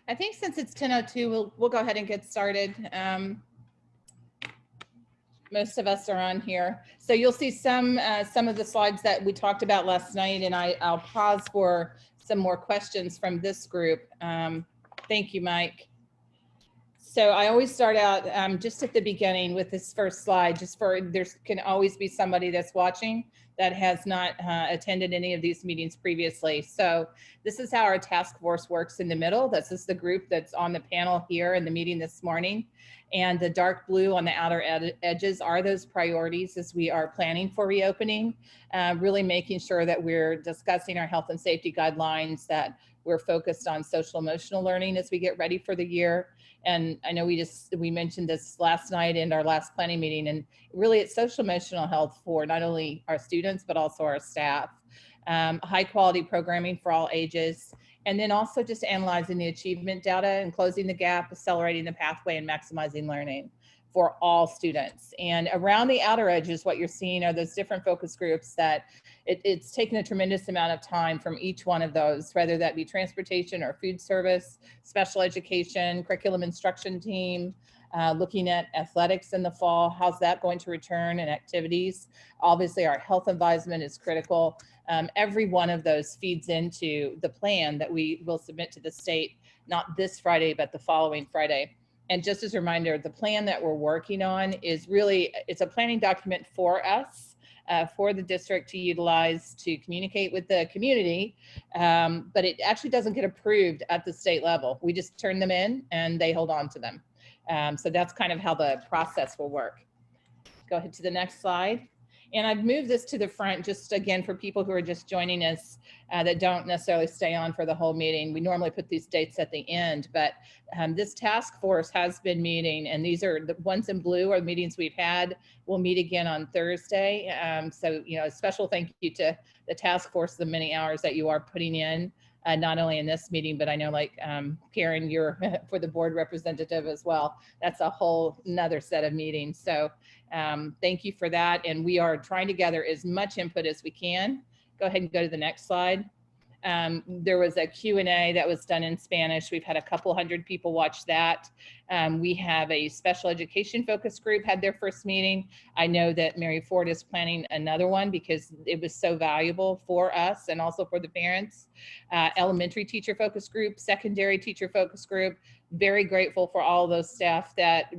I think since it's 10:02, we'll go ahead and get started. Most of us are on here. So you'll see some of the slides that we talked about last night, and I'll pause for some more questions from this group. Thank you, Mike. So I always start out just at the beginning with this first slide, there can always be somebody that's watching that has not attended any of these meetings previously. So this is how our task force works in the middle. This is the group that's on the panel here in the meeting this morning. And the dark blue on the outer edges are those priorities as we are planning for reopening, really making sure that we're discussing our health and safety guidelines, that we're focused on social emotional learning as we get ready for the year. And I know we mentioned this last night in our last planning meeting, and really it's social emotional health for not only our students, but also our staff. High quality programming for all ages, and then also just analyzing the achievement data and closing the gap, accelerating the pathway, and maximizing learning for all students. And around the outer edges, what you're seeing are those different focus groups that it's taken a tremendous amount of time from each one of those, whether that be transportation or food service, special education, curriculum instruction team, looking at athletics in the fall, how's that going to return, and activities. Obviously our health advisement is critical. Every one of those feeds into the plan that we will submit to the state, not this Friday, but the following Friday. And just as a reminder, the plan that we're working on is really, it's a planning document for us, for the district to utilize to communicate with the community, but it actually doesn't get approved at the state level. We just turn them in and they hold on to them. So that's kind of how the process will work. Go ahead to the next slide. And I've moved this to the front just again for people who are just joining us that don't necessarily stay on for the whole meeting. We normally put these dates at the end, but this task force has been meeting, and these are the ones in blue are the meetings we've had. We'll meet again on Thursday. So, you know, a special thank you to the task force, the many hours that you are putting in. Not only in this meeting, but I know like Karen, you're for the board representative as well. That's a whole nother set of meetings. So thank you for that. And we are trying to gather as much input as we can. Go ahead and go to the next slide. There was a Q&A that was done in Spanish. We've had a couple hundred people watch that. We have a special education focus group had their first meeting. I know that Mary Ford is planning another one because it was so valuable for us and also for the parents. Elementary teacher focus group, secondary teacher focus group. Very grateful for all of those staff that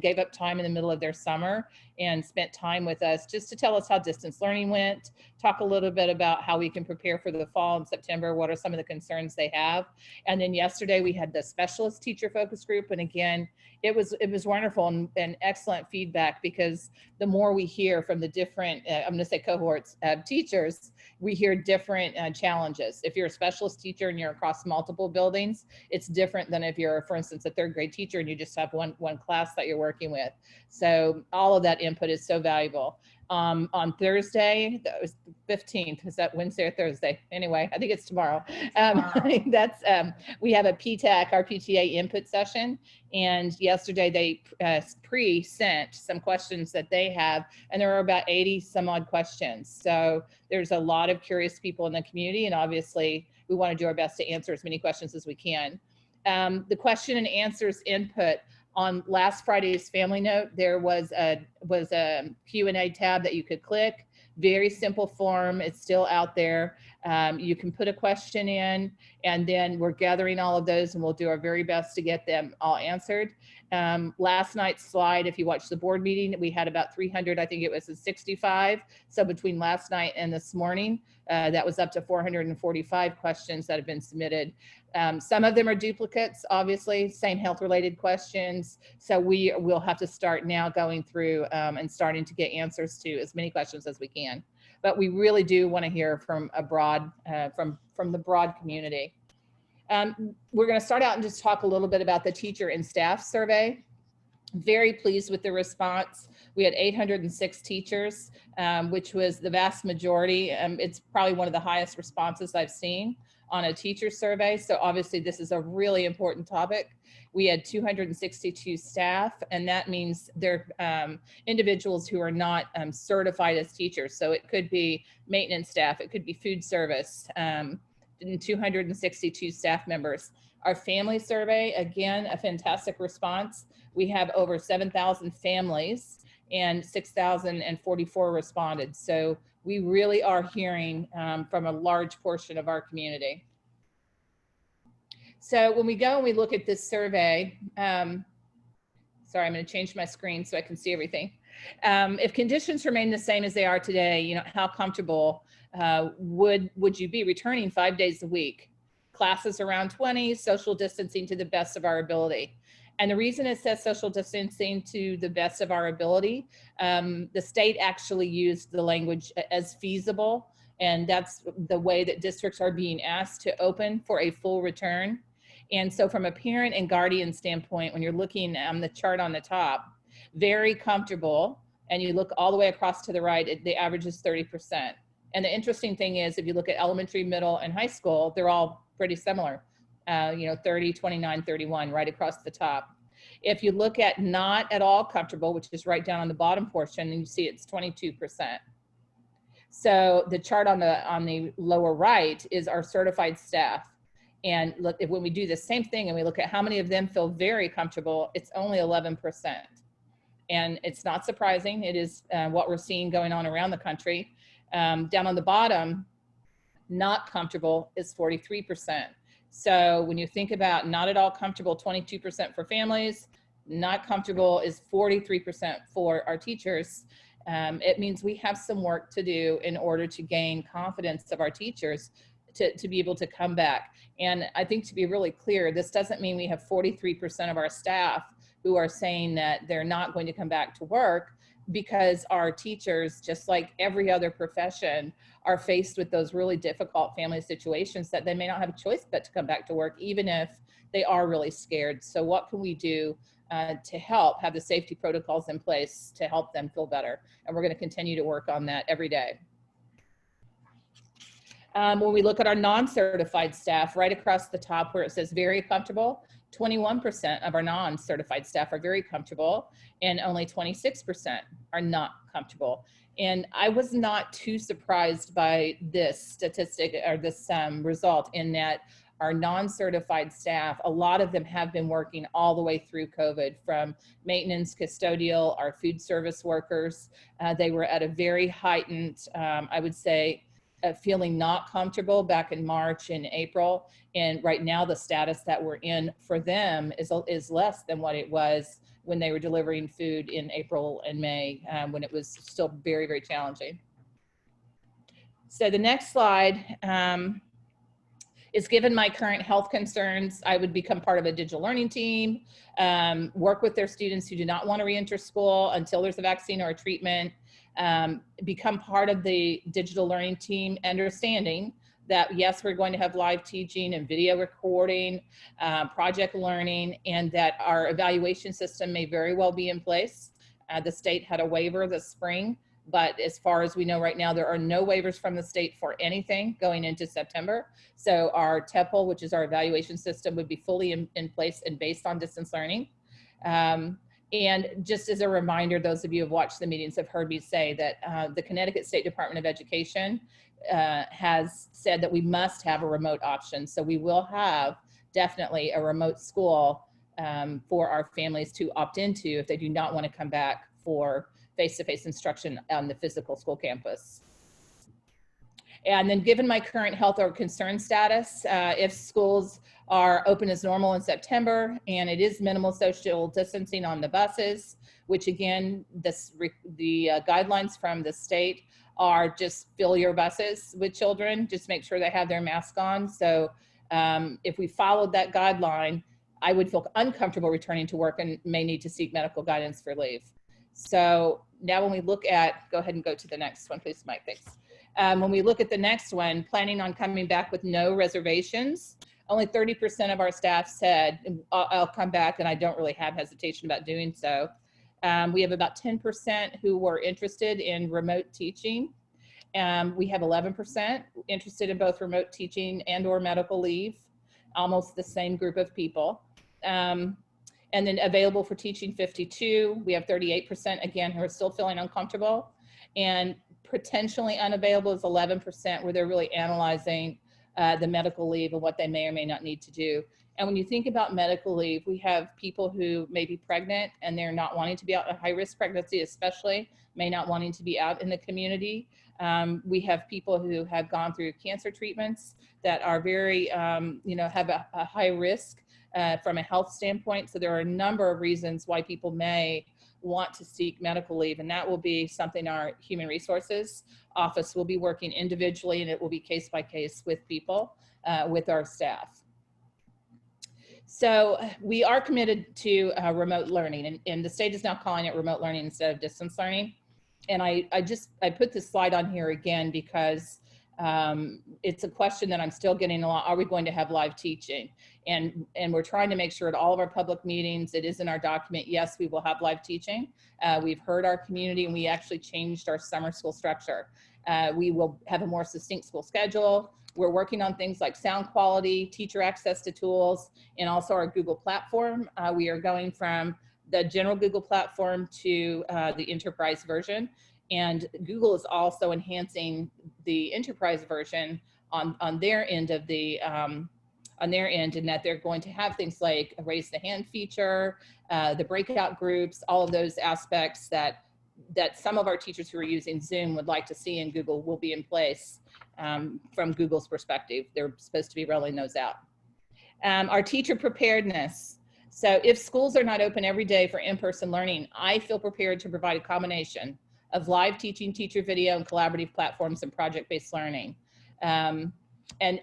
gave up time in the middle of their summer and spent time with us just to tell us how distance learning went, talk a little bit about how we can prepare for the fall in September, what are some of the concerns they have. And then yesterday we had the specialist teacher focus group. And again, it was wonderful and excellent feedback, because the more we hear from the different, I'm gonna say cohorts of teachers, we hear different challenges. If you're a specialist teacher and you're across multiple buildings, it's different than if you're, for instance, a third grade teacher and you just have one class that you're working with. So all of that input is so valuable. On Thursday, that was the 15th, is that Wednesday or Thursday? Anyway, I think it's tomorrow. We have a PTAC, our PTA input session. And yesterday they pre-sent some questions that they have, and there are about 80 some odd questions. So there's a lot of curious people in the community, and obviously we want to do our best to answer as many questions as we can. The question and answers input on last Friday's Family Note, there was a Q&A tab that you could click. Very simple form. It's still out there. You can put a question in, and then we're gathering all of those, and we'll do our very best to get them all answered. Last night's slide, if you watched the board meeting, we had about 300, I think it was 65. So between last night and this morning, that was up to 445 questions that have been submitted. Some of them are duplicates, obviously, same health related questions. So we will have to start now going through and starting to get answers to as many questions as we can. But we really do want to hear from a broad, from the broad community. We're going to start out and just talk a little bit about the teacher and staff survey. Very pleased with the response. We had 806 teachers, which was the vast majority. It's probably one of the highest responses I've seen on a teacher survey. So obviously this is a really important topic. We had 262 staff, and that means they're individuals who are not certified as teachers. So it could be maintenance staff, it could be food service, 262 staff members. Our family survey, again, a fantastic response. We have over 7,000 families and 6,044 responded. So we really are hearing from a large portion of our community. So when we go and we look at this survey, sorry, I'm going to change my screen so I can see everything. If conditions remain the same as they are today, you know, how comfortable would you be returning 5 days a week? Classes around 20, social distancing to the best of our ability. And the reason it says social distancing to the best of our ability, the state actually used the language as feasible, and that's the way that districts are being asked to open for a full return. And so from a parent and guardian standpoint, when you're looking at the chart on the top, very comfortable, and you look all the way across to the right, the average is 30%. And the interesting thing is, if you look at elementary, middle, and high school, they're all pretty similar. You know, 30, 29, 31, right across the top. If you look at not at all comfortable, which is right down on the bottom portion, and you see it's 22%. So the chart on the lower right is our certified staff. And look, when we do the same thing and we look at how many of them feel very comfortable, it's only 11%. And it's not surprising. It is what we're seeing going on around the country. Down on the bottom, not comfortable is 43%. So when you think about not at all comfortable, 22% for families, not comfortable is 43% for our teachers. It means we have some work to do in order to gain confidence of our teachers to be able to come back. And I think, to be really clear, this doesn't mean we have 43% of our staff who are saying that they're not going to come back to work, because our teachers, just like every other profession, are faced with those really difficult family situations that they may not have a choice but to come back to work, even if they are really scared. So what can we do to help have the safety protocols in place to help them feel better? And we're going to continue to work on that every day. When we look at our non-certified staff, right across the top where it says very comfortable, 21% of our non-certified staff are very comfortable, and only 26% are not comfortable. And I was not too surprised by this statistic or this result, in that our non-certified staff, a lot of them have been working all the way through COVID, from maintenance, custodial, our food service workers. They were at a very heightened, I would say, feeling not comfortable back in March and April. And right now, the status that we're in for them is less than what it was when they were delivering food in April and May, when it was still very, very challenging. So the next slide is, given my current health concerns, I would become part of a digital learning team, work with their students who do not want to reenter school until there's a vaccine or a treatment, become part of the digital learning team, understanding that yes, we're going to have live teaching and video recording, project learning, and that our evaluation system may very well be in place. The state had a waiver this spring, but as far as we know right now, there are no waivers from the state for anything going into September. So our TEPL, which is our evaluation system, would be fully in place and based on distance learning. And just as a reminder, those of you who have watched the meetings have heard me say that the Connecticut State Department of Education has said that we must have a remote option. So we will have definitely a remote school for our families to opt into if they do not want to come back for face-to-face instruction on the physical school campus. And then, given my current health or concern status, if schools are open as normal in September and it is minimal social distancing on the buses, which again, the guidelines from the state are just fill your buses with children, just make sure they have their mask on. So if we followed that guideline, I would feel uncomfortable returning to work and may need to seek medical guidance for leave. So now when we look at, go ahead and go to the next one, please, Mike, thanks. When we look at the next one, planning on coming back with no reservations, only 30% of our staff said, I'll come back, and I don't really have hesitation about doing so. We have about 10% who were interested in remote teaching. We have 11% interested in both remote teaching and or medical leave, almost the same group of people. And then available for teaching, 52. We have 38%, again, who are still feeling uncomfortable. And potentially unavailable is 11%, where they're really analyzing the medical leave and what they may or may not need to do. And when you think about medical leave, we have people who may be pregnant and they're not wanting to be out, a high-risk pregnancy especially, may not wanting to be out in the community. We have people who have gone through cancer treatments that are very, have a high risk from a health standpoint. So there are a number of reasons why people may want to seek medical leave, and that will be something our human resources office will be working individually, and it will be case by case with people, with our staff. So we are committed to remote learning, and the state is now calling it remote learning instead of distance learning. And I put this slide on here again because it's a question that I'm still getting a lot. Are we going to have live teaching? And we're trying to make sure at all of our public meetings, it is in our document, yes, we will have live teaching. We've heard our community, and we actually changed our summer school structure. We will have a more succinct school schedule. We're working on things like sound quality, teacher access to tools, and also our Google platform. We are going from the general Google platform to the enterprise version. And Google is also enhancing the enterprise version on their end of the, in that they're going to have things like a raise the hand feature, the breakout groups, all of those aspects that some of our teachers who are using Zoom would like to see in Google will be in place from Google's perspective. They're supposed to be rolling those out. Our teacher preparedness. So if schools are not open every day for in-person learning, I feel prepared to provide a combination of live teaching, teacher video, and collaborative platforms and project-based learning. And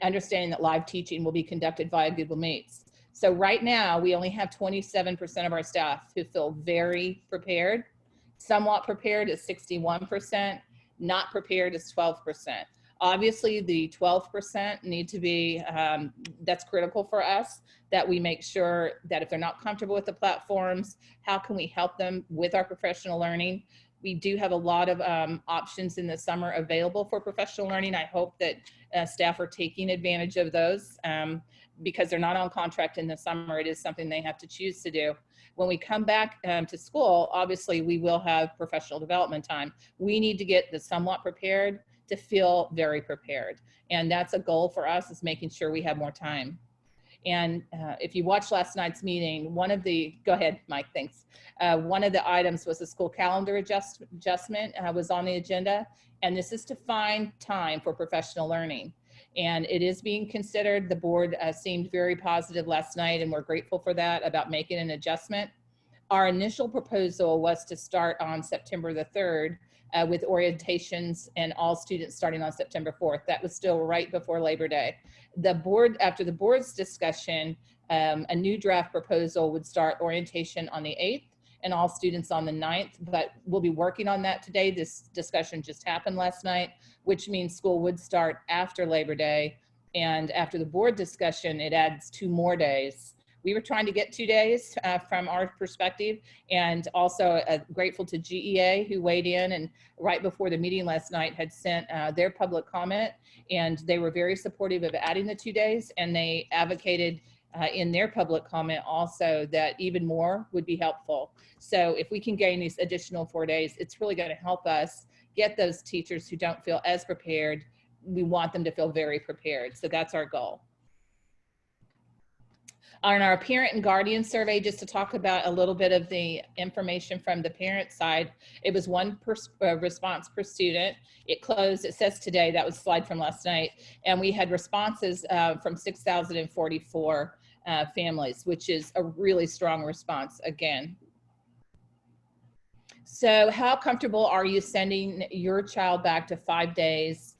understanding that live teaching will be conducted via Google Meets. So right now, we only have 27% of our staff who feel very prepared. Somewhat prepared is 61%, not prepared is 12%. Obviously, the 12% need to be, that's critical for us, that we make sure that if they're not comfortable with the platforms, how can we help them with our professional learning? We do have a lot of options in the summer available for professional learning. I hope that staff are taking advantage of those because they're not on contract in the summer. It is something they have to choose to do. When we come back to school, obviously we will have professional development time. We need to get the somewhat prepared to feel very prepared. And that's a goal for us, is making sure we have more time. And if you watched last night's meeting, one of the, go ahead, Mike, thanks. One of the items was the school calendar adjustment was on the agenda. And this is to find time for professional learning. And it is being considered. The board seemed very positive last night, and we're grateful for that, about making an adjustment. Our initial proposal was to start on September the 3rd with orientations and all students starting on September 4th. That was still right before Labor Day. The board, after the board's discussion, a new draft proposal would start orientation on the 8th and all students on the 9th, but we'll be working on that today. This discussion just happened last night, which means school would start after Labor Day. And after the board discussion, it adds 2 more days. We were trying to get 2 days from our perspective, and also grateful to GEA who weighed in and right before the meeting last night had sent their public comment, and they were very supportive of adding the 2 days, and they advocated in their public comment also that even more would be helpful. So if we can gain these additional 4 days, it's really going to help us get those teachers who don't feel as prepared. We want them to feel very prepared. So that's our goal. On our parent and guardian survey, just to talk about a little bit of the information from the parent side, it was 1 response per student. It closed, it says today, that was a slide from last night, and we had responses from 6,044 families, which is a really strong response again. So how comfortable are you sending your child back to 5 days?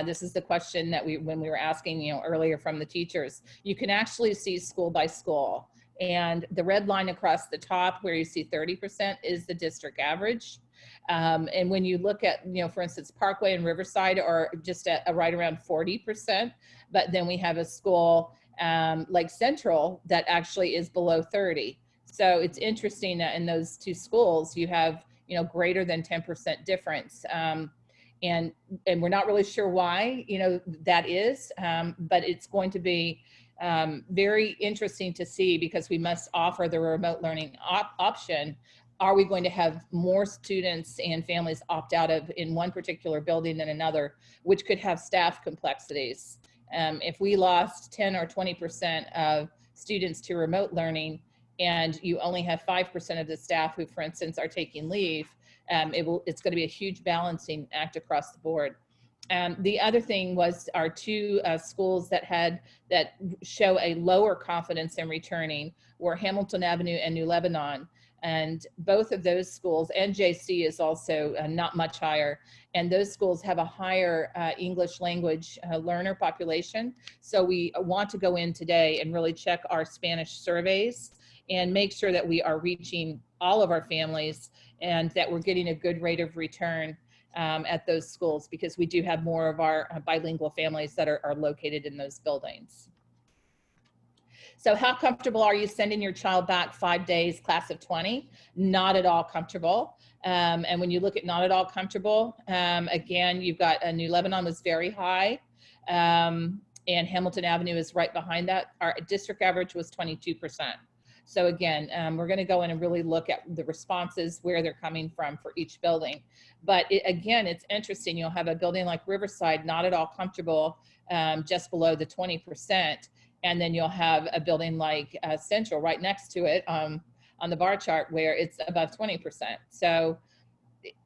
This is the question that when we were asking, earlier from the teachers. You can actually see school by school, and the red line across the top where you see 30% is the district average. And when you look at, for instance, Parkway and Riverside are just at right around 40%, but then we have a school like Central that actually is below 30. So it's interesting that in those 2 schools you have, greater than 10% difference. And we're not really sure why, that is, but it's going to be very interesting to see, because we must offer the remote learning option. Are we going to have more students and families opt out of in one particular building than another, which could have staff complexities? If we lost 10 or 20% of students to remote learning, and you only have 5% of the staff who, for instance, are taking leave, it's going to be a huge balancing act across the board. The other thing was our two schools that show a lower confidence in returning were Hamilton Avenue and New Lebanon. And both of those schools, and JC is also not much higher, and those schools have a higher English language learner population. So we want to go in today and really check our Spanish surveys and make sure that we are reaching all of our families and that we're getting a good rate of return at those schools, because we do have more of our bilingual families that are located in those buildings. So how comfortable are you sending your child back 5 days, class of 20? Not at all comfortable. And when you look at not at all comfortable, again, you've got New Lebanon was very high, and Hamilton Avenue is right behind that. Our district average was 22%. So again, we're going to go in and really look at the responses, where they're coming from for each building. But again, it's interesting. You'll have a building like Riverside, not at all comfortable, just below the 20%. And then you'll have a building like Central right next to it on the bar chart where it's above 20%. So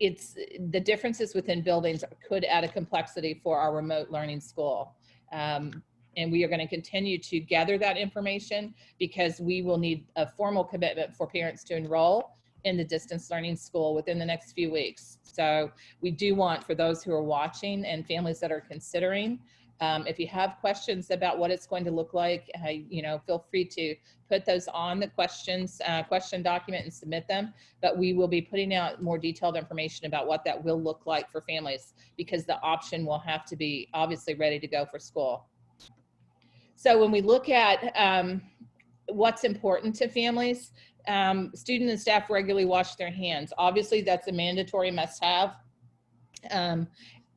it's the differences within buildings could add a complexity for our remote learning school. And we are going to continue to gather that information, because we will need a formal commitment for parents to enroll in the distance learning school within the next few weeks. So we do want, for those who are watching and families that are considering, if you have questions about what it's going to look like, feel free to put those on the question document and submit them. But we will be putting out more detailed information about what that will look like for families, because the option will have to be obviously ready to go for school. So when we look at what's important to families, student and staff regularly wash their hands. Obviously, that's a mandatory must-have. And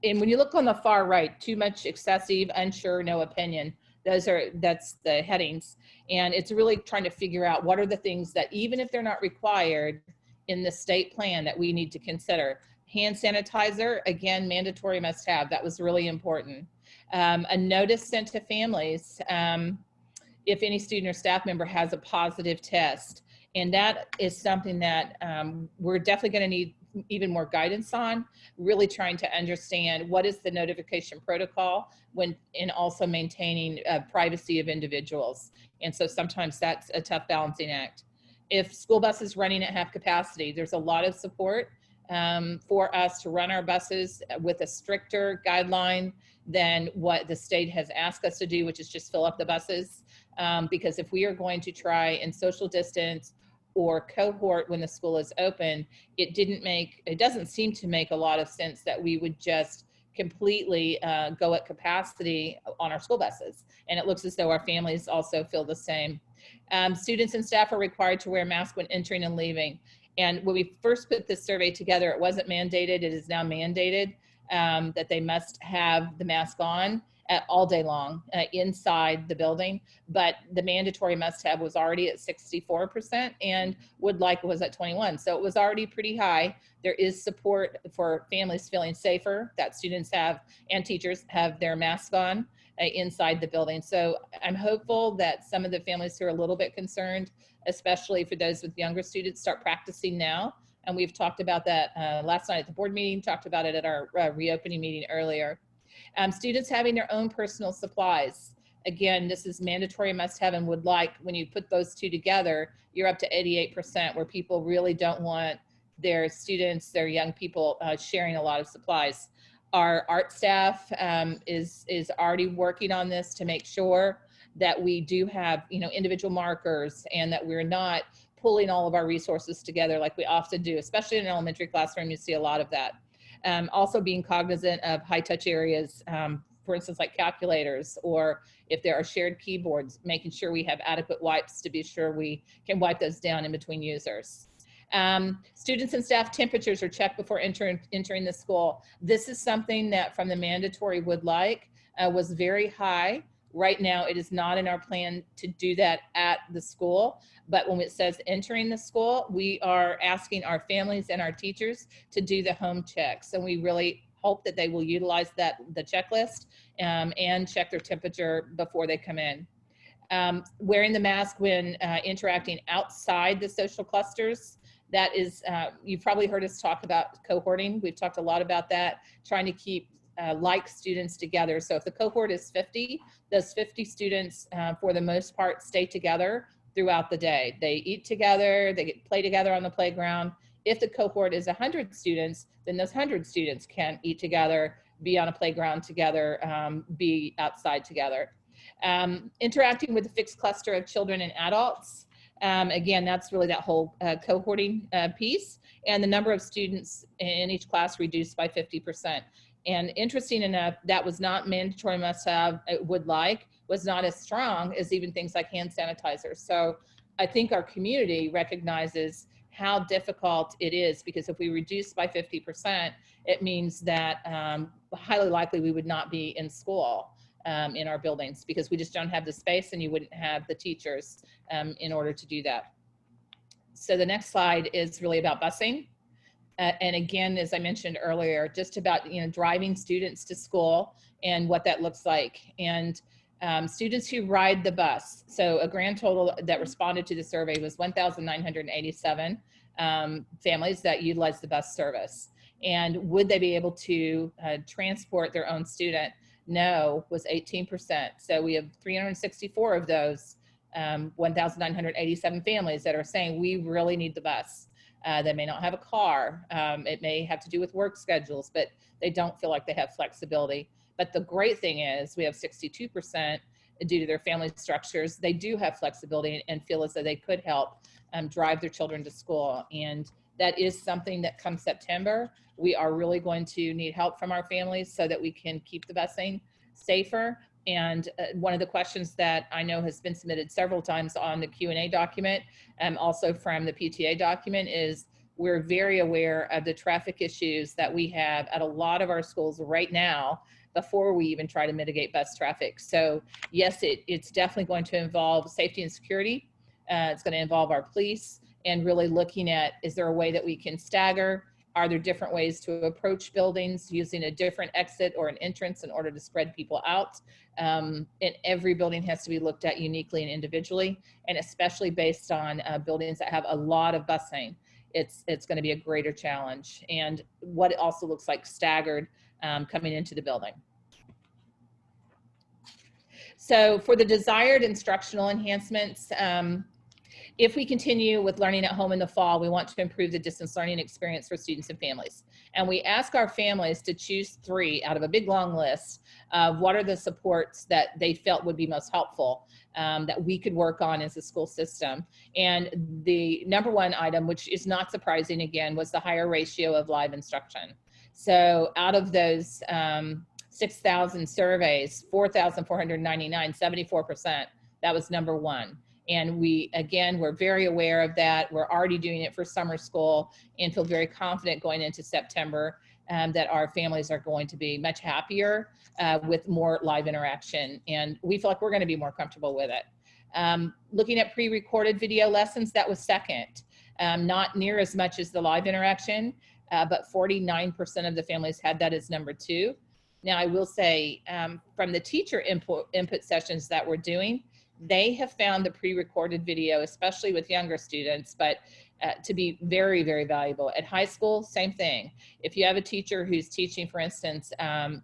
when you look on the far right, too much, excessive, unsure, no opinion, that's the headings. And it's really trying to figure out what are the things that, even if they're not required in the state plan, that we need to consider. Hand sanitizer, again, mandatory must-have. That was really important. A notice sent to families if any student or staff member has a positive test. And that is something that we're definitely going to need even more guidance on, really trying to understand what is the notification protocol and also maintaining privacy of individuals. And so sometimes that's a tough balancing act. If school bus is running at half capacity, there's a lot of support for us to run our buses with a stricter guideline than what the state has asked us to do, which is just fill up the buses. Because if we are going to try and social distance or cohort when the school is open, it doesn't seem to make a lot of sense that we would just completely go at capacity on our school buses. And it looks as though our families also feel the same. Students and staff are required to wear masks when entering and leaving. And when we first put this survey together, it wasn't mandated. It is now mandated that they must have the mask on all day long inside the building. But the mandatory must-have was already at 64% and would like was at 21%. So it was already pretty high. There is support for families feeling safer that students have and teachers have their mask on inside the building. So I'm hopeful that some of the families who are a little bit concerned, especially for those with younger students, start practicing now. And we've talked about that last night at the board meeting, talked about it at our reopening meeting earlier. Students having their own personal supplies. Again, this is mandatory must-have and would like, when you put those two together, you're up to 88%, where people really don't want their students, their young people sharing a lot of supplies. Our art staff is already working on this to make sure that we do have individual markers and that we're not pulling all of our resources together like we often do, especially in an elementary classroom. You see a lot of that. Also being cognizant of high touch areas, for instance, like calculators, or if there are shared keyboards, making sure we have adequate wipes to be sure we can wipe those down in between users. Students and staff temperatures are checked before entering the school. This is something that from the mandatory would like was very high. Right now, it is not in our plan to do that at the school, but when it says entering the school, we are asking our families and our teachers to do the home checks. And we really hope that they will utilize the checklist and check their temperature before they come in. Wearing the mask when interacting outside the social clusters. That is, you've probably heard us talk about cohorting. We've talked a lot about that, trying to keep like students together. So if the cohort is 50, those 50 students, for the most part, stay together throughout the day. They eat together, they play together on the playground. If the cohort is 100 students, then those 100 students can eat together, be on a playground together, be outside together. Interacting with a fixed cluster of children and adults. Again, that's really that whole cohorting piece, and the number of students in each class reduced by 50%. And interesting enough, that was not mandatory must have, was not as strong as even things like hand sanitizer. So I think our community recognizes how difficult it is, because if we reduce by 50%, it means that highly likely we would not be in school in our buildings, because we just don't have the space, and you wouldn't have the teachers in order to do that. So the next slide is really about busing. And again, as I mentioned earlier, just about, driving students to school and what that looks like. And students who ride the bus. So a grand total that responded to the survey was 1,987 families that utilized the bus service. And would they be able to transport their own student? No, was 18%. So we have 364 of those 1,987 families that are saying we really need the bus. They may not have a car. It may have to do with work schedules, but they don't feel like they have flexibility. But the great thing is we have 62% due to their family structures. They do have flexibility and feel as though they could help drive their children to school. And that is something that come September, we are really going to need help from our families so that we can keep the busing safer. And one of the questions that I know has been submitted several times on the Q&A document, and also from the PTA document, is we're very aware of the traffic issues that we have at a lot of our schools right now before we even try to mitigate bus traffic. So yes, it's definitely going to involve safety and security. It's going to involve our police, and really looking at, is there a way that we can stagger? Are there different ways to approach buildings using a different exit or an entrance in order to spread people out? And every building has to be looked at uniquely and individually, and especially based on buildings that have a lot of busing. It's going to be a greater challenge, and what it also looks like staggered coming into the building. So for the desired instructional enhancements, if we continue with learning at home in the fall, we want to improve the distance learning experience for students and families. And we ask our families to choose 3 out of a big long list of what are the supports that they felt would be most helpful that we could work on as a school system. And the number 1 item, which is not surprising again, was the higher ratio of live instruction. So out of those 6,000 surveys, 4,499, 74%, that was number 1. And we're very aware of that. We're already doing it for summer school and feel very confident going into September that our families are going to be much happier with more live interaction. And we feel like we're going to be more comfortable with it. Looking at pre-recorded video lessons, that was second. Not near as much as the live interaction, but 49% of the families had that as number 2. Now, I will say from the teacher input sessions that we're doing, they have found the pre-recorded video, especially with younger students, but to be very, very valuable. At high school, same thing. If you have a teacher who's teaching, for instance, a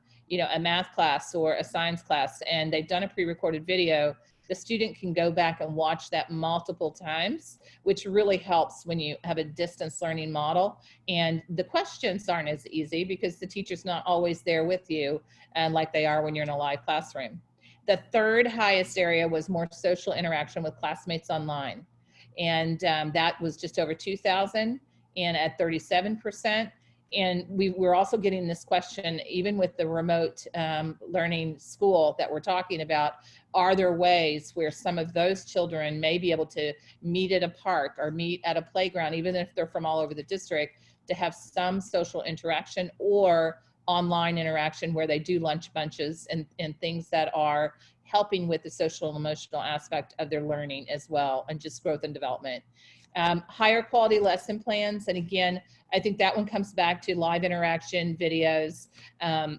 math class or a science class, and they've done a pre-recorded video, the student can go back and watch that multiple times, which really helps when you have a distance learning model. And the questions aren't as easy because the teacher's not always there with you, like they are when you're in a live classroom. The third highest area was more social interaction with classmates online. And that was just over 2,000 and at 37%. And we're also getting this question, even with the remote learning school that we're talking about, are there ways where some of those children may be able to meet at a park or meet at a playground, even if they're from all over the district, to have some social interaction or online interaction where they do lunch bunches and things that are helping with the social and emotional aspect of their learning as well, and just growth and development. Higher quality lesson plans. And again, I think that one comes back to live interaction videos.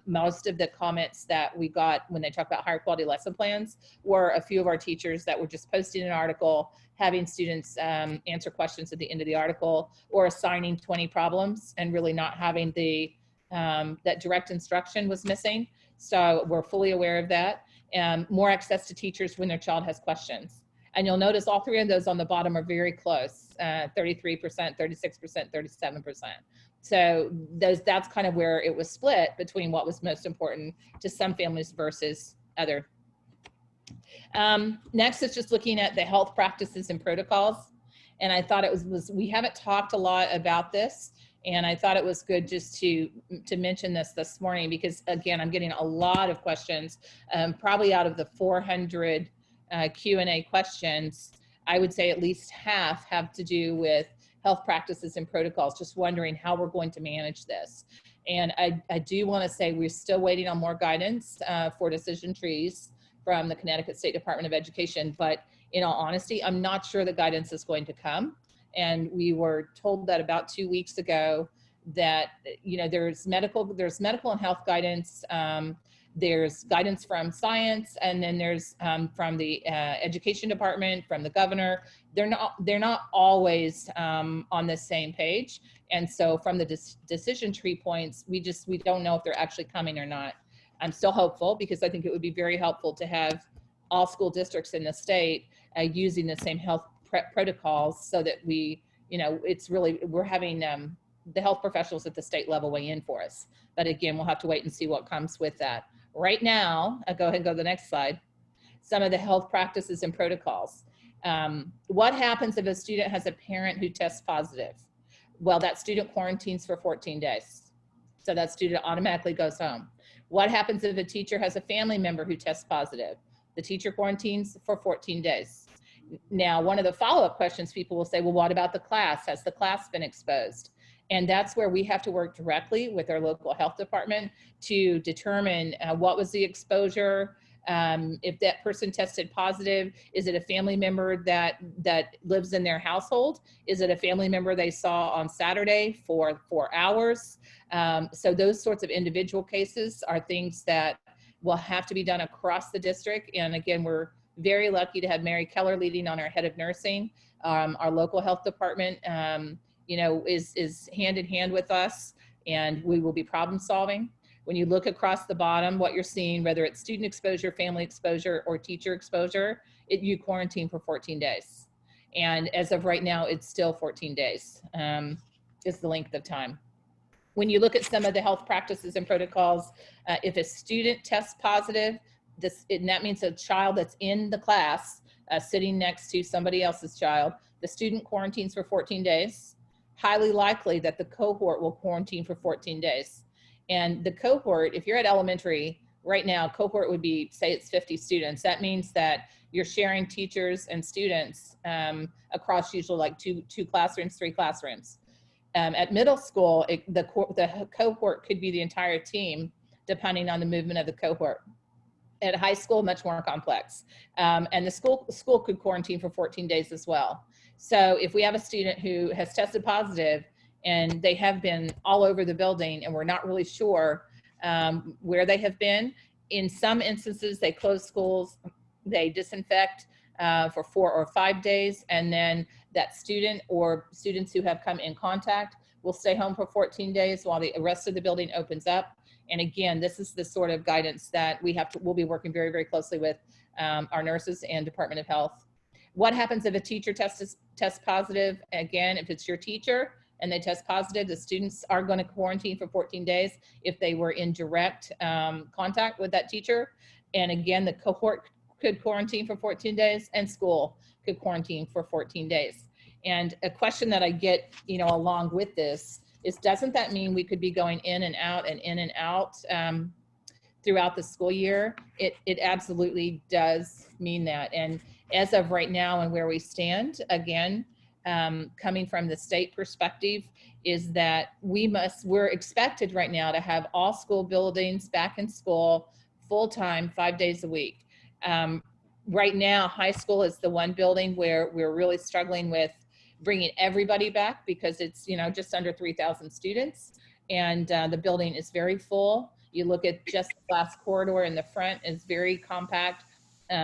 Most of the comments that we got when they talk about higher quality lesson plans were a few of our teachers that were just posting an article, having students answer questions at the end of the article, or assigning 20 problems and really not having the, that direct instruction was missing. So we're fully aware of that. More access to teachers when their child has questions. And you'll notice all three of those on the bottom are very close, 33%, 36%, 37%. So that's kind of where it was split between what was most important to some families versus other. Next is just looking at the health practices and protocols. And I thought it was we haven't talked a lot about this, and I thought it was good just to mention this morning, because again, I'm getting a lot of questions, probably out of the 400 Q&A questions, I would say at least half have to do with health practices and protocols, just wondering how we're going to manage this. And I do want to say we're still waiting on more guidance for decision trees from the Connecticut State Department of Education, but in all honesty, I'm not sure the guidance is going to come. And we were told that about 2 weeks ago that, you know, there's medical and health guidance, there's guidance from science, and then there's from the education department, from the governor. They're not always on the same page. And so from the decision tree points, we don't know if they're actually coming or not. I'm still hopeful, because I think it would be very helpful to have all school districts in the state using the same health protocols, so that we, you know, it's really, we're having the health professionals at the state level weigh in for us. But again, we'll have to wait and see what comes with that. Right now, go ahead and go to the next slide. Some of the health practices and protocols. What happens if a student has a parent who tests positive? Well, that student quarantines for 14 days. So that student automatically goes home. What happens if a teacher has a family member who tests positive? The teacher quarantines for 14 days. Now, one of the follow-up questions people will say, well, what about the class? Has the class been exposed? And that's where we have to work directly with our local health department to determine what was the exposure. If that person tested positive, is it a family member that lives in their household? Is it a family member they saw on Saturday for 4 hours? So those sorts of individual cases are things that will have to be done across the district. And again, we're very lucky to have Mary Keller leading on our head of nursing. Our local health department, you know, is hand in hand with us, and we will be problem solving. When you look across the bottom, what you're seeing, whether it's student exposure, family exposure, or teacher exposure, you quarantine for 14 days. And as of right now, it's still 14 days is the length of time. When you look at some of the health practices and protocols, if a student tests positive, and that means a child that's in the class sitting next to somebody else's child, the student quarantines for 14 days. Highly likely that the cohort will quarantine for 14 days. And the cohort, if you're at elementary right now, cohort would be, say it's 50 students. That means that you're sharing teachers and students across usually like two classrooms, 3 classrooms. At middle school, the cohort could be the entire team, depending on the movement of the cohort. At high school, much more complex. And the school could quarantine for 14 days as well. So if we have a student who has tested positive and they have been all over the building and we're not really sure where they have been, in some instances, they close schools, they disinfect for 4 or 5 days, and then that student or students who have come in contact will stay home for 14 days while the rest of the building opens up. And again, this is the sort of guidance that we'll be working very, very closely with our nurses and Department of Health. What happens if a teacher tests positive? Again, if it's your teacher and they test positive, the students are going to quarantine for 14 days if they were in direct contact with that teacher. And again, the cohort could quarantine for 14 days and school could quarantine for 14 days. And a question that I get, you know, along with this is, doesn't that mean we could be going in and out and in and out throughout the school year? It absolutely does mean that. And as of right now and where we stand, again, coming from the state perspective, is that we're expected right now to have all school buildings back in school full-time, 5 days a week. Right now, high school is the one building where we're really struggling with bringing everybody back because it's, just under 3,000 students, and the building is very full. You look at just the glass corridor in the front is very compact,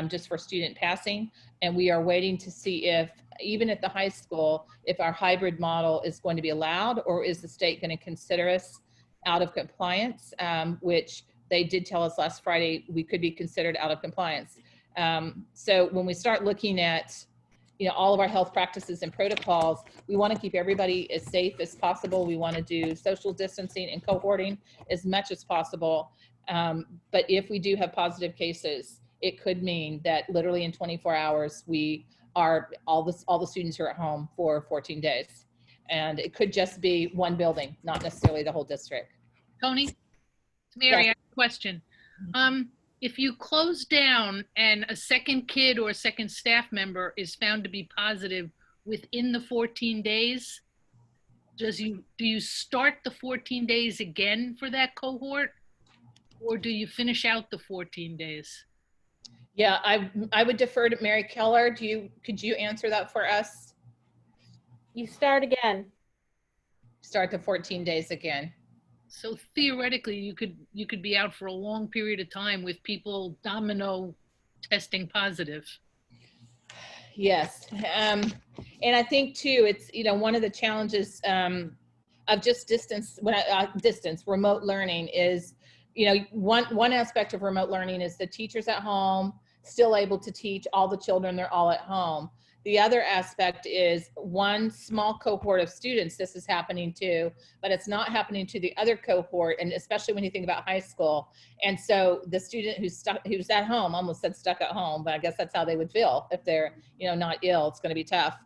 just for student passing. And we are waiting to see if, even at the high school, if our hybrid model is going to be allowed, or is the state going to consider us out of compliance, which they did tell us last Friday we could be considered out of compliance. So when we start looking at, all of our health practices and protocols, we want to keep everybody as safe as possible. We want to do social distancing and cohorting as much as possible. But if we do have positive cases, it could mean that literally in 24 hours, we are all the students are at home for 14 days. And it could just be one building, not necessarily the whole district. Tony, it's Mary, Yes. I have a question. If you close down and a second kid or a second staff member is found to be positive within the 14 days, do you start the 14 days again for that cohort, or do you finish out the 14 days? Yeah, I would defer to Mary Keller. Could you answer that for us? You start again. Start the 14 days again. So theoretically, you could be out for a long period of time with people domino testing positive. Yes, and I think too, it's one of the challenges of just distance remote learning is, one aspect of remote learning is the teachers at home still able to teach all the children, they're all at home. The other aspect is one small cohort of students, this is happening to, but it's not happening to the other cohort, and especially when you think about high school. And so the student who's at home, almost said stuck at home, but I guess that's how they would feel if they're, not ill, it's gonna be tough.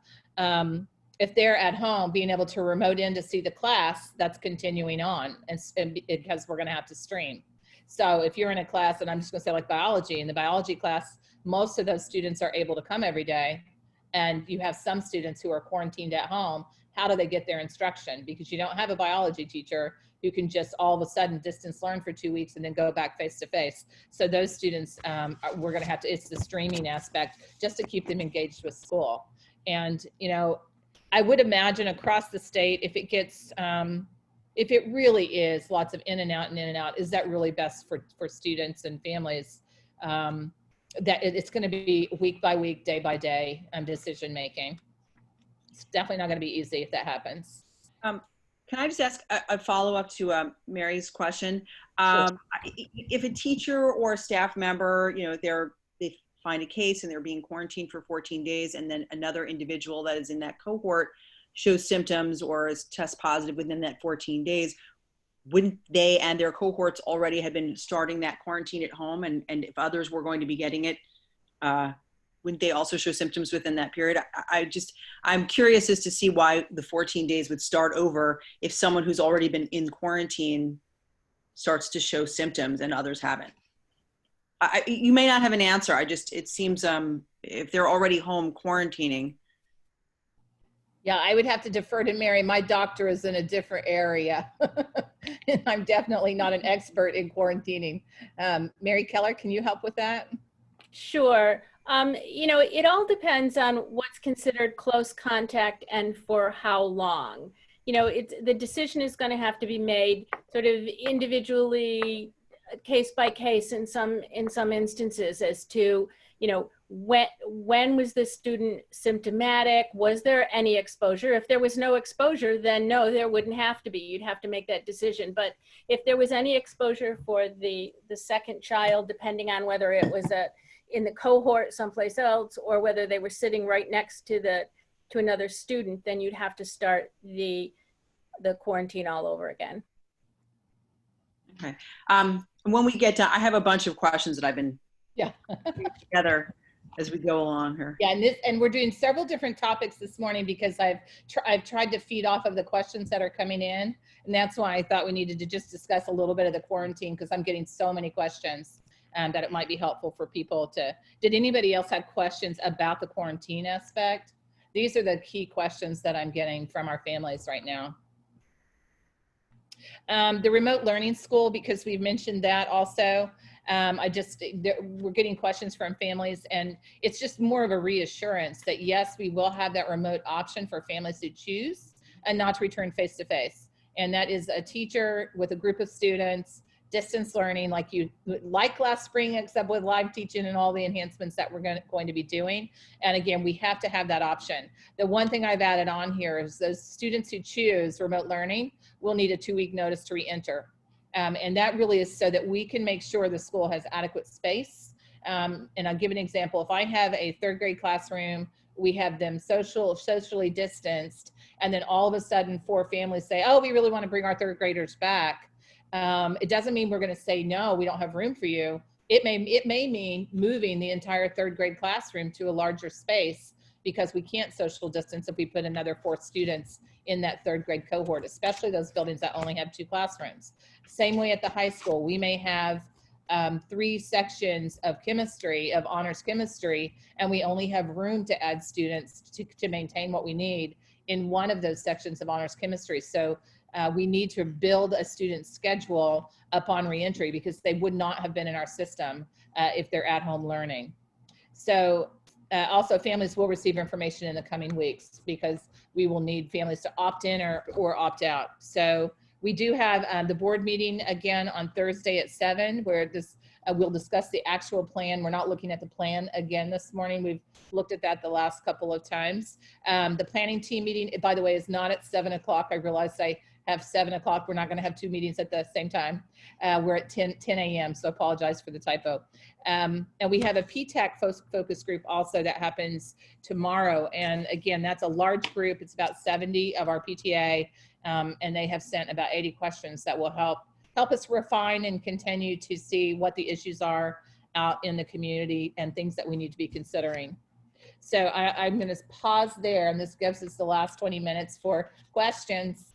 If they're at home, being able to remote in to see the class, that's continuing on, and because we're gonna have to stream. So if you're in a class, and I'm just gonna say like biology, in the biology class, most of those students are able to come every day. And you have some students who are quarantined at home. How do they get their instruction? Because you don't have a biology teacher who can just all of a sudden distance learn for 2 weeks and then go back face to face. So those students, we're gonna have to, it's the streaming aspect just to keep them engaged with school. And, I would imagine across the state, if it gets, if it really is lots of in and out, is that really best for students and families? That it's going to be week by week, day by day decision making. It's definitely not going to be easy if that happens. Can I just ask a follow-up to Mary's question? Sure. If a teacher or a staff member, they find a case and they're being quarantined for 14 days, and then another individual that is in that cohort shows symptoms or is test positive within that 14 days, wouldn't they and their cohorts already have been starting that quarantine at home? And if others were going to be getting it, wouldn't they also show symptoms within that period? I'm curious as to see why the 14 days would start over if someone who's already been in quarantine starts to show symptoms and others haven't. You may not have an answer. It seems if they're already home quarantining. Yeah, I would have to defer to Mary. My doctor is in a different area. And I'm definitely not an expert in quarantining. Mary Keller, can you help with that? Sure. It all depends on what's considered close contact and for how long. The decision is going to have to be made sort of individually, case by case in some instances as to, when was the student symptomatic? Was there any exposure? If there was no exposure, then no, there wouldn't have to be. You'd have to make that decision. But if there was any exposure for the second child, depending on whether it was in the cohort someplace else or whether they were sitting right next to another student, then you'd have to start the quarantine all over again. Okay. When we get to, I have a bunch of questions that I've been putting together as we go along here. Yeah, and we're doing several different topics this morning because I've tried to feed off of the questions that are coming in, and that's why I thought we needed to just discuss a little bit of the quarantine, because I'm getting so many questions that it might be helpful for people to. Did anybody else have questions about the quarantine aspect? These are the key questions that I'm getting from our families right now. The remote learning school, because we've mentioned that also. We're getting questions from families, and it's just more of a reassurance that yes, we will have that remote option for families who choose and not to return face-to-face. And that is a teacher with a group of students, distance learning like last spring, except with live teaching and all the enhancements that we're going to be doing. And again, we have to have that option. The one thing I've added on here is those students who choose remote learning will need a 2-week notice to re-enter. And that really is so that we can make sure the school has adequate space. And I'll give an example. If I have a 3rd grade classroom, we have them socially distanced, and then all of a sudden 4 families say, oh, we really want to bring our 3rd graders back. It doesn't mean we're going to say, no, we don't have room for you. It may mean moving the entire 3rd grade classroom to a larger space, because we can't social distance if we put another 4 students in that 3rd grade cohort, especially those buildings that only have 2 classrooms. Same way at the high school, we may have 3 sections of chemistry, of honors chemistry, and we only have room to add students to maintain what we need in one of those sections of honors chemistry. So we need to build a student schedule upon reentry, because they would not have been in our system if they're at home learning. So also, families will receive information in the coming weeks, because we will need families to opt in or opt out. So we do have the board meeting again on Thursday at 7, where we'll discuss the actual plan. We're not looking at the plan again this morning. We've looked at that the last couple of times. The planning team meeting, by the way, is not at 7 o'clock. I realized I have 7 o'clock. We're not going to have 2 meetings at the same time. We're at 10 a.m., so apologize for the typo. And we have a PTAC focus group also that happens tomorrow. And again, that's a large group. It's about 70 of our PTA, and they have sent about 80 questions that will help us refine and continue to see what the issues are out in the community and things that we need to be considering. So I'm going to pause there, and this gives us the last 20 minutes for questions.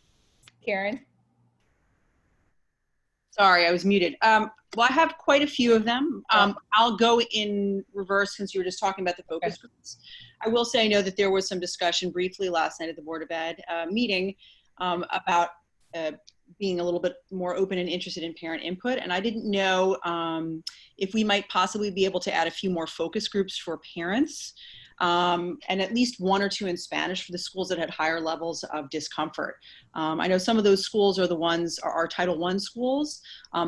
Karen? Sorry, I was muted. Well, I have quite a few of them. I'll go in reverse, since you were just talking about the focus groups. I will say I know that there was some discussion briefly last night at the Board of Ed meeting about being a little bit more open and interested in parent input. And I didn't know if we might possibly be able to add a few more focus groups for parents, and at least 1 or 2 in Spanish for the schools that had higher levels of discomfort. I know some of those schools are the ones are Title I schools.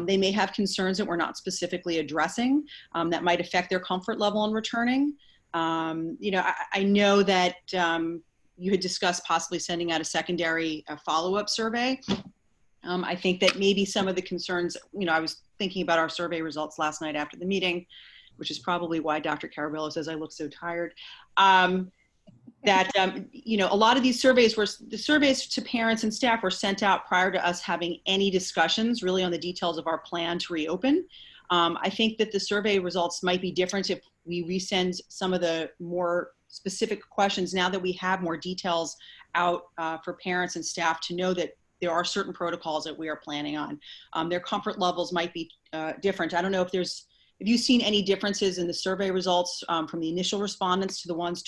They may have concerns that we're not specifically addressing that might affect their comfort level in returning. You know, I know that you had discussed possibly sending out a secondary follow-up survey. I think that maybe some of the concerns, you know, I was thinking about our survey results last night after the meeting, which is probably why Dr. Caraballo says I look so tired. You know, a lot of these surveys the surveys to parents and staff were sent out prior to us having any discussions really on the details of our plan to reopen. I think that the survey results might be different if we resend some of the more specific questions now that we have more details out for parents and staff to know that there are certain protocols that we are planning on. Their comfort levels might be different. I don't know if you've seen any differences in the survey results from the initial respondents to the ones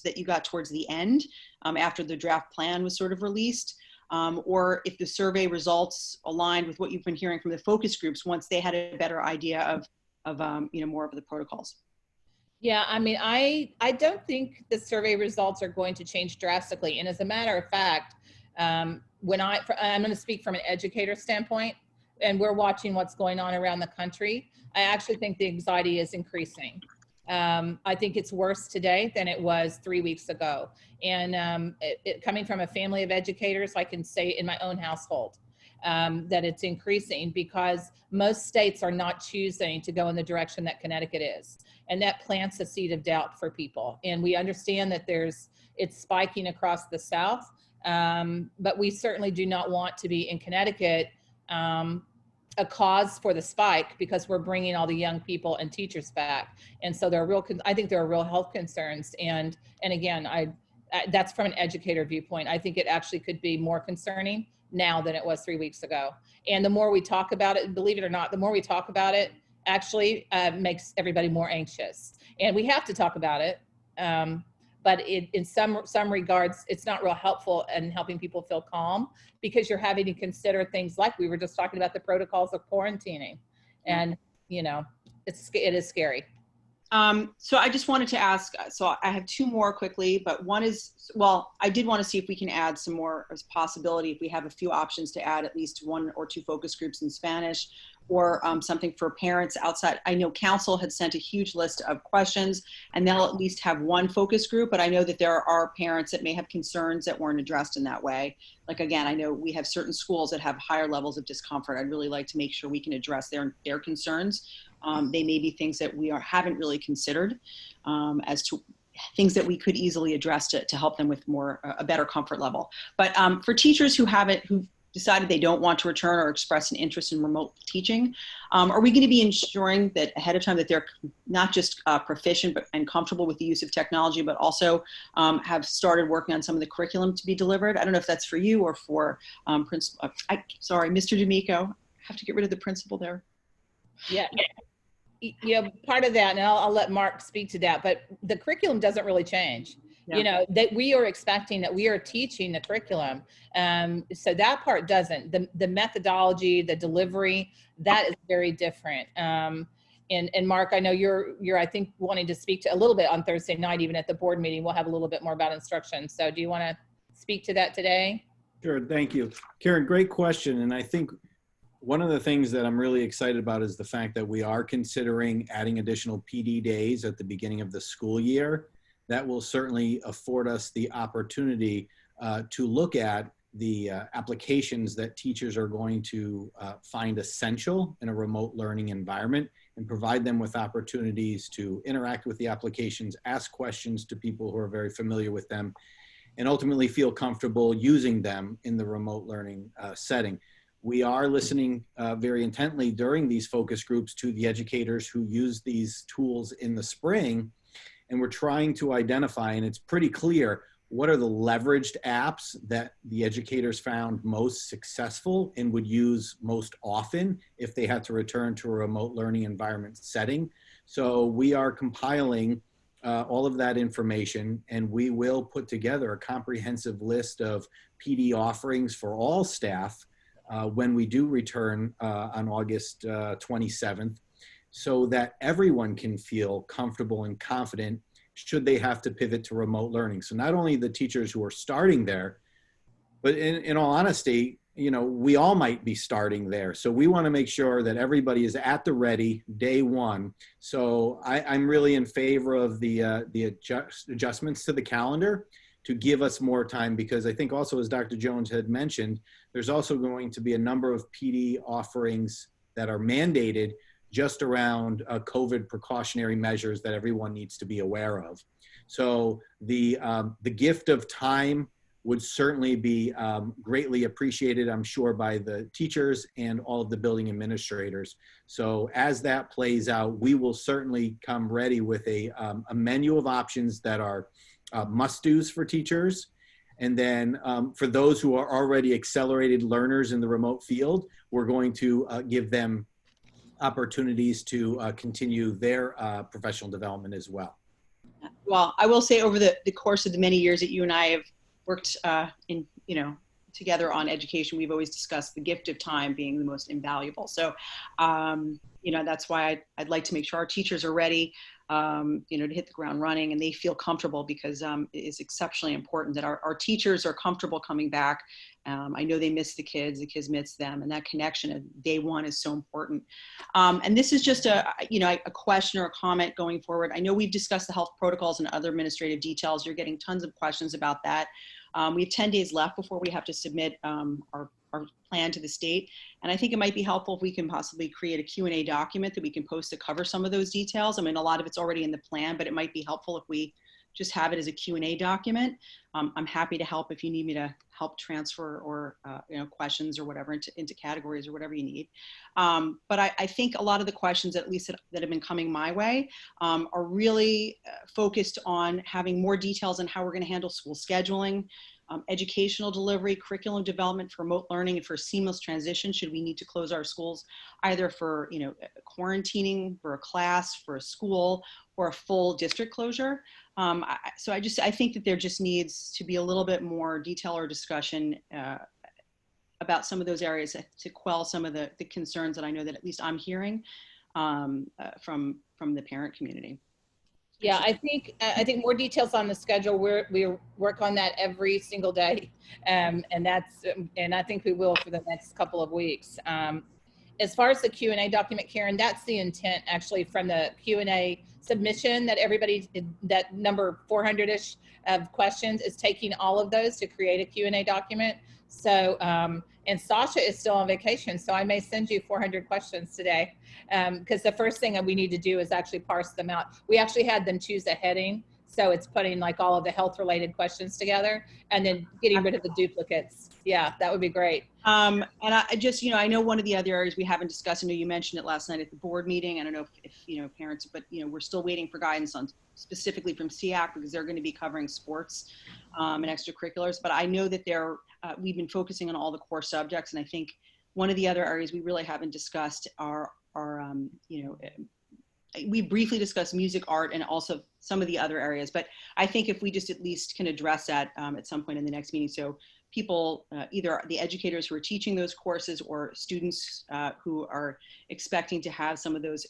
that you got towards the end after the draft plan was sort of released, or if the survey results aligned with what you've been hearing from the focus groups once they had a better idea of you know, more of the protocols. Yeah, I mean, I don't think the survey results are going to change drastically. And as a matter of fact, I'm going to speak from an educator standpoint, and we're watching what's going on around the country. I actually think the anxiety is increasing. I think it's worse today than it was 3 weeks ago. And coming from a family of educators, I can say in my own household that it's increasing because most states are not choosing to go in the direction that Connecticut is. And that plants a seed of doubt for people. And we understand that it's spiking across the South, but we certainly do not want to be in Connecticut a cause for the spike because we're bringing all the young people and teachers back. And so I think there are real health concerns. And again, that's from an educator viewpoint. I think it actually could be more concerning now than it was 3 weeks ago. And the more we talk about it, believe it or not, the more we talk about it actually makes everybody more anxious. And we have to talk about it. But in some regards, it's not real helpful in helping people feel calm because you're having to consider things like we were just talking about the protocols of quarantining. And, you know, it is scary. So I just wanted to ask, so I have two more quickly, but one is, well, I did want to see if we can add some more as possibility, if we have a few options to add at least 1 or 2 focus groups in Spanish, or something for parents outside. I know council had sent a huge list of questions, and they'll at least have 1 focus group, but I know that there are parents that may have concerns that weren't addressed in that way. Like, again, I know we have certain schools that have higher levels of discomfort. I'd really like to make sure we can address their concerns. They may be things that we haven't really considered as to things that we could easily address to help them with a better comfort level. But for teachers who decided they don't want to return or express an interest in remote teaching, are we going to be ensuring that ahead of time that they're not just proficient and comfortable with the use of technology, but also have started working on some of the curriculum to be delivered? I don't know if that's for you or for principal. Sorry, Mr. D'Amico, I have to get rid of the principal there. Yeah. You know, part of that, and I'll let Mark speak to that, but the curriculum doesn't really change. Yeah. You know, that we are expecting that we are teaching the curriculum. So that part doesn't. The methodology, the delivery, that is very different. And Mark, I know you're I think wanting to speak to a little bit on Thursday night, even at the board meeting, we'll have a little bit more about instruction. So do you want to speak to that today? Sure, thank you. Karen, great question. And I think one of the things that I'm really excited about is the fact that we are considering adding additional PD days at the beginning of the school year. That will certainly afford us the opportunity to look at the applications that teachers are going to find essential in a remote learning environment, and provide them with opportunities to interact with the applications, ask questions to people who are very familiar with them, and ultimately feel comfortable using them in the remote learning setting. We are listening very intently during these focus groups to the educators who use these tools in the spring, and we're trying to identify, and it's pretty clear, what are the leveraged apps that the educators found most successful and would use most often if they had to return to a remote learning environment setting. So we are compiling all of that information, and we will put together a comprehensive list of PD offerings for all staff when we do return on August 27th, so that everyone can feel comfortable and confident should they have to pivot to remote learning. So not only the teachers who are starting there, but in all honesty, you know, we all might be starting there. So we want to make sure that everybody is at the ready day one. So I'm really in favor of the adjustments to the calendar to give us more time, because I think also, as Dr. Jones had mentioned, there's also going to be a number of PD offerings that are mandated just around COVID precautionary measures that everyone needs to be aware of. So the gift of time would certainly be greatly appreciated, I'm sure, by the teachers and all of the building administrators. So as that plays out, we will certainly come ready with a menu of options that are must-dos for teachers. And then for those who are already accelerated learners in the remote field, we're going to give them opportunities to continue their professional development as well. Well, I will say, over the course of the many years that you and I have worked together on education, we've always discussed the gift of time being the most invaluable. So, that's why I'd like to make sure our teachers are ready, to hit the ground running, and they feel comfortable, because it is exceptionally important that our teachers are comfortable coming back. I know they miss the kids miss them, and that connection of day one is so important. And this is just a question or a comment going forward. I know we've discussed the health protocols and other administrative details. You're getting tons of questions about that. We have 10 days left before we have to submit our plan to the state. And I think it might be helpful if we can possibly create a Q&A document that we can post to cover some of those details. I mean, a lot of it's already in the plan, but it might be helpful if we just have it as a Q&A document. I'm happy to help if you need me to help transfer or questions or whatever into categories or whatever you need. But I think a lot of the questions, at least that have been coming my way, are really focused on having more details on how we're going to handle school scheduling, educational delivery, curriculum development for remote learning, and for seamless transition should we need to close our schools, either for quarantining, for a class, for a school, or a full district closure. So I think that there just needs to be a little bit more detail or discussion about some of those areas to quell some of the concerns that I know that at least I'm hearing. from the parent community. Yeah, I think more details on the schedule. We work on that every single day, and I think we will for the next couple of weeks. As far as the Q&A document, Karen, that's the intent actually from the Q&A submission that everybody, that number 400-ish of questions is taking all of those to create a Q&A document. So, and Sasha is still on vacation, so I may send you 400 questions today, because the first thing that we need to do is actually parse them out. We actually had them choose a heading, so it's putting like all of the health related questions together and then getting rid of the duplicates. Yeah, that would be great. And I just, I know one of the other areas we haven't discussed, I know you mentioned it last night at the board meeting. I don't know if parents, but we're still waiting for guidance on specifically from SEAC, because they're going to be covering sports and extracurriculars. But I know that we've been focusing on all the core subjects. And I think one of the other areas we really haven't discussed are we briefly discussed music, art, and also some of the other areas. But I think if we just at least can address that at some point in the next meeting, so people, either the educators who are teaching those courses or students who are expecting to have some of those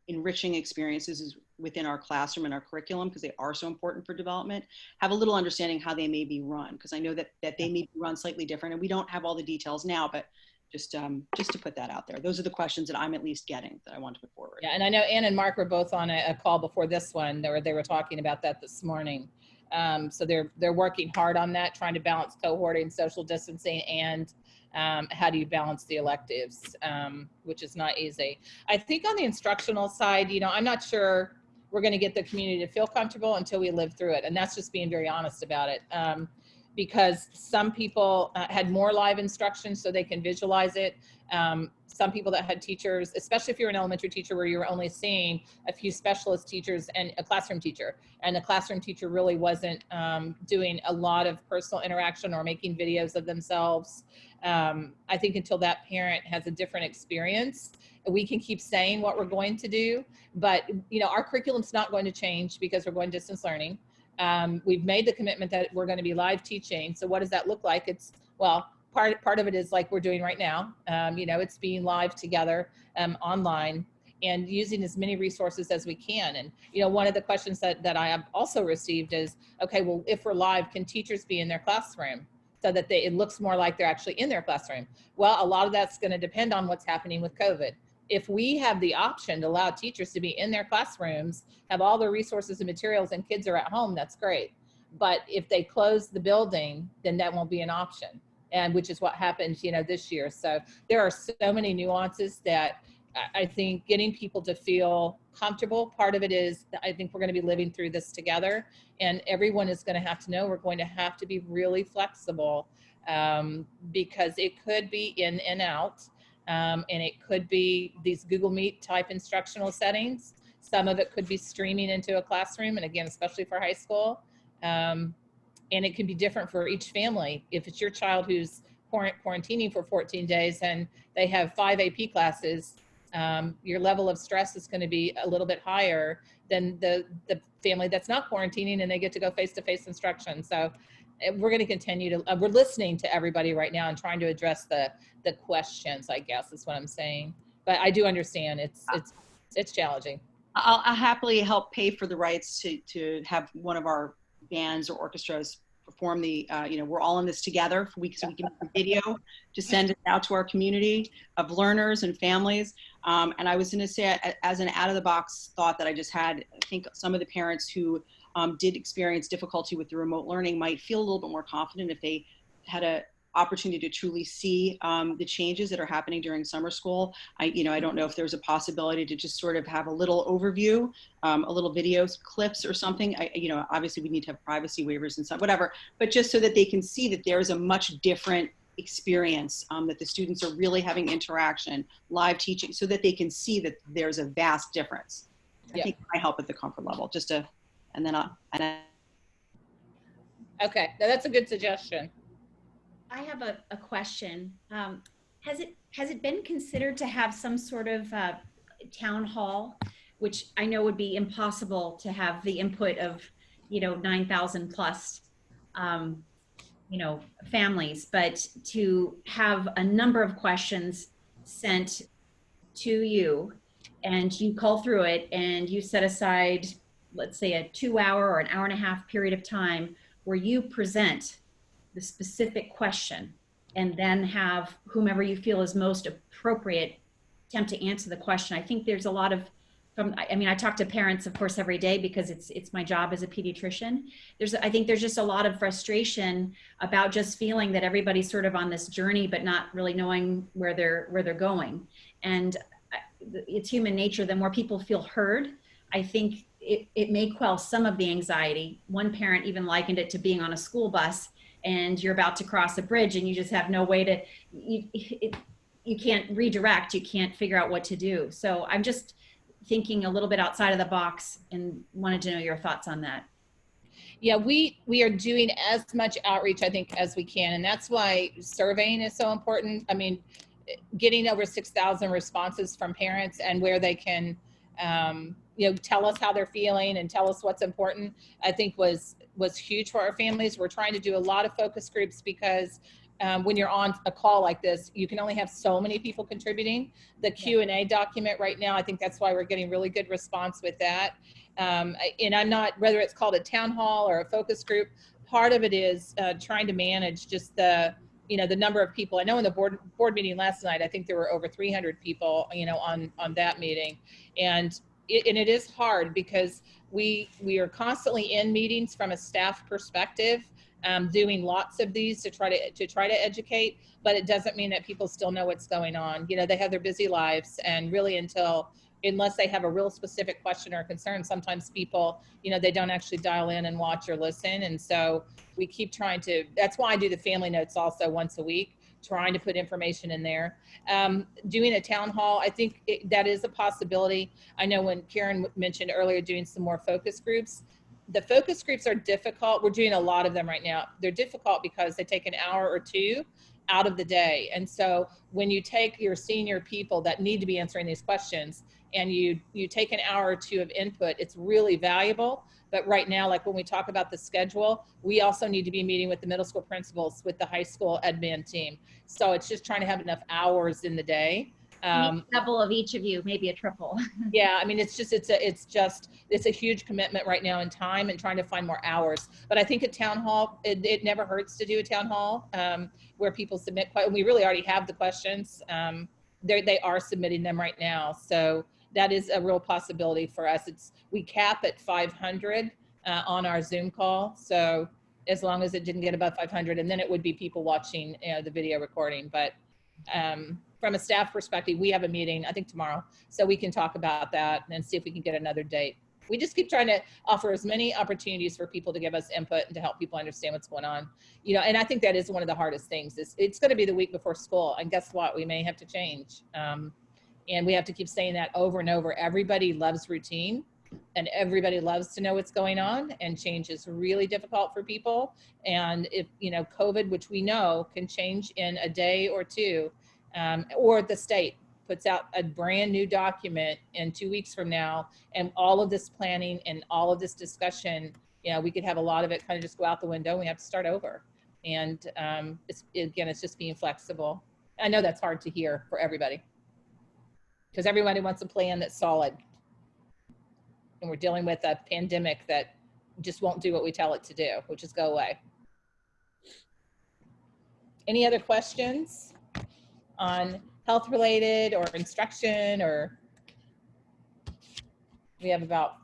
enriching experiences within our classroom and our curriculum, because they are so important for development, have a little understanding how they may be run, because I know that they may be run slightly different, and we don't have all the details now, but just to put that out there. Those are the questions that I'm at least getting that I want to put forward. Yeah, and I know Ann and Mark were both on a call before this one. They were talking about that this morning. So they're working hard on that, trying to balance cohorting, social distancing, and how do you balance the electives, which is not easy. I think on the instructional side, I'm not sure we're going to get the community to feel comfortable until we live through it, and that's just being very honest about it. Because some people had more live instruction so they can visualize it. Some people that had teachers, especially if you're an elementary teacher where you're only seeing a few specialist teachers and a classroom teacher, and the classroom teacher really wasn't doing a lot of personal interaction or making videos of themselves. I think until that parent has a different experience, we can keep saying what we're going to do, but our curriculum's not going to change because we're going distance learning. We've made the commitment that we're going to be live teaching. So what does that look like? It's, well, part of it is like we're doing right now. It's being live together online and using as many resources as we can. And, one of the questions that I have also received is, okay, well, if we're live, can teachers be in their classroom so that it looks more like they're actually in their classroom? Well, a lot of that's going to depend on what's happening with COVID. If we have the option to allow teachers to be in their classrooms, have all the resources and materials, and kids are at home, that's great. But if they close the building, then that won't be an option, and which is what happened, this year. So there are so many nuances that I think getting people to feel comfortable, part of it is I think we're going to be living through this together, and everyone is going to have to know we're going to have to be really flexible, because it could be in and out. And it could be these Google Meet type instructional settings. Some of it could be streaming into a classroom, and again, especially for high school. And it can be different for each family. If it's your child who's quarantining for 14 days and they have 5 AP classes, your level of stress is going to be a little bit higher than the family that's not quarantining and they get to go face-to-face instruction. So we're going to continue to, we're listening to everybody right now and trying to address the questions, I guess is what I'm saying. But I do understand it's challenging. I'll happily help pay for the rights to have one of our bands or orchestras perform the, we're all in this together so we can make a video to send it out to our community of learners and families. And I was going to say, as an out of the box thought that I just had, I think some of the parents who did experience difficulty with the remote learning might feel a little bit more confident if they had a opportunity to truly see the changes that are happening during summer school. I don't know if there's a possibility to just sort of have a little overview, a little video clips or something. Obviously we need to have privacy waivers and stuff, whatever, but just so that they can see that there is a much different experience, that the students are really having interaction, live teaching, so that they can see that there's a vast difference. I think it might help at the comfort level, Okay, that's a good suggestion. I have a question. Has it been considered to have some sort of town hall, which I know would be impossible to have the input of 9,000 plus families, but to have a number of questions sent to you and you cull through it and you set aside, let's say, a 2-hour or an hour-and-a-half period of time where you present the specific question and then have whomever you feel is most appropriate attempt to answer the question. I think there's a lot of, I mean, I talk to parents, of course, every day because it's my job as a pediatrician. I think there's just a lot of frustration about just feeling that everybody's sort of on this journey, but not really knowing where they're going. And it's human nature. The more people feel heard, I think it may quell some of the anxiety. One parent even likened it to being on a school bus and you're about to cross a bridge and you just have no way to, you can't redirect, you can't figure out what to do. So I'm just thinking a little bit outside of the box and wanted to know your thoughts on that. Yeah, we are doing as much outreach, I think, as we can. And that's why surveying is so important. I mean, getting over 6,000 responses from parents and where they can, you know, tell us how they're feeling and tell us what's important, I think was huge for our families. We're trying to do a lot of focus groups because when you're on a call like this, you can only have so many people contributing. The Q&A document right now, I think that's why we're getting really good response with that. And I'm not, whether it's called a town hall or a focus group, part of it is trying to manage just the, you know, the number of people. I know in the board meeting last night, I think there were over 300 people, you know, on that meeting. And it is hard because we are constantly in meetings from a staff perspective, doing lots of these to try to educate, but it doesn't mean that people still know what's going on. You know, they have their busy lives, and really unless they have a real specific question or concern, sometimes people, you know, they don't actually dial in and watch or listen. And so we keep trying to, that's why I do the family notes also once a week, trying to put information in there. Doing a town hall, I think that is a possibility. I know when Karen mentioned earlier doing some more focus groups, the focus groups are difficult. We're doing a lot of them right now. They're difficult because they take an hour or two out of the day. And so when you take your senior people that need to be answering these questions and you take an hour or two of input, it's really valuable. But right now, like when we talk about the schedule, we also need to be meeting with the middle school principals, with the high school admin team. So it's just trying to have enough hours in the day. A double of each of you, maybe a triple. Yeah, I mean, it's a huge commitment right now in time and trying to find more hours. But I think a town hall, it never hurts to do a town hall where people submit. We really already have the questions. They are submitting them right now. So that is a real possibility for us. We cap at 500 on our Zoom call. So as long as it didn't get above 500, and then it would be people watching, you know, the video recording. But from a staff perspective, we have a meeting, I think tomorrow, so we can talk about that and see if we can get another date. We just keep trying to offer as many opportunities for people to give us input and to help people understand what's going on. You know, and I think that is one of the hardest things. It's going to be the week before school, and guess what? We may have to change. And we have to keep saying that over and over. Everybody loves routine, and everybody loves to know what's going on, and change is really difficult for people. And if, you know, COVID, which we know can change in a day or two, or the state puts out a brand new document in 2 weeks from now, and all of this planning and all of this discussion, you know, we could have a lot of it kind of just go out the window and we have to start over. And it's just being flexible. I know that's hard to hear for everybody because everybody wants a plan that's solid. And we're dealing with a pandemic that just won't do what we tell it to do, which is go away. Any other questions on health related or instruction? Or we have about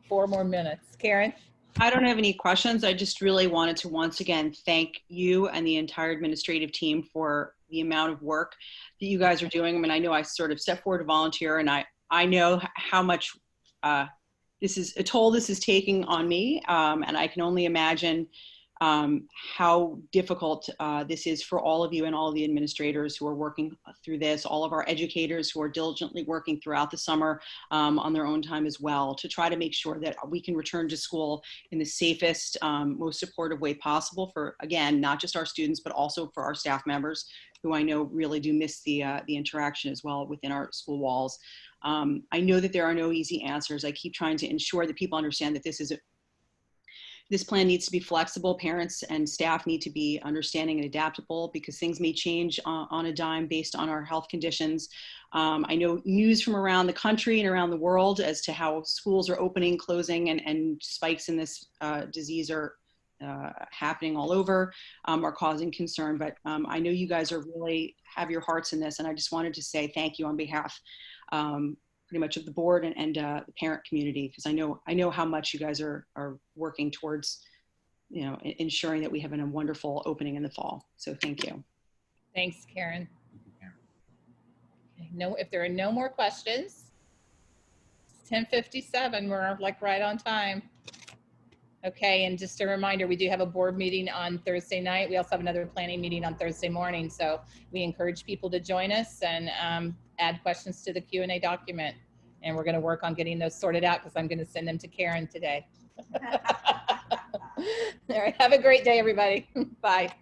4 more minutes. Karen? I don't have any questions. I just really wanted to once again thank you and the entire administrative team for the amount of work that you guys are doing. I mean, I know I sort of stepped forward to volunteer, and I know how much this is a toll this is taking on me, and I can only imagine how difficult this is for all of you and all of the administrators who are working through this, all of our educators who are diligently working throughout the summer on their own time as well, to try to make sure that we can return to school in the safest, most supportive way possible for, again, not just our students, but also for our staff members, who I know really do miss the interaction as well within our school walls. I know that there are no easy answers. I keep trying to ensure that people understand that this is This plan needs to be flexible. Parents and staff need to be understanding and adaptable because things may change on a dime based on our health conditions. I know news from around the country and around the world as to how schools are opening, closing, and spikes in this disease are happening all over, are causing concern. But I know you guys are really have your hearts in this, and I just wanted to say thank you on behalf pretty much of the board and the parent community, because I know how much you guys are working towards, you know, ensuring that we have a wonderful opening in the fall. So thank you. Thanks, Karen. Okay, no, if there are no more questions, it's 10:57. We're like right on time. Okay, and just a reminder, we do have a board meeting on Thursday night. We also have another planning meeting on Thursday morning. So we encourage people to join us and add questions to the Q&A document. And we're going to work on getting those sorted out because I'm going to send them to Karen today. All right, have a great day, everybody. Bye.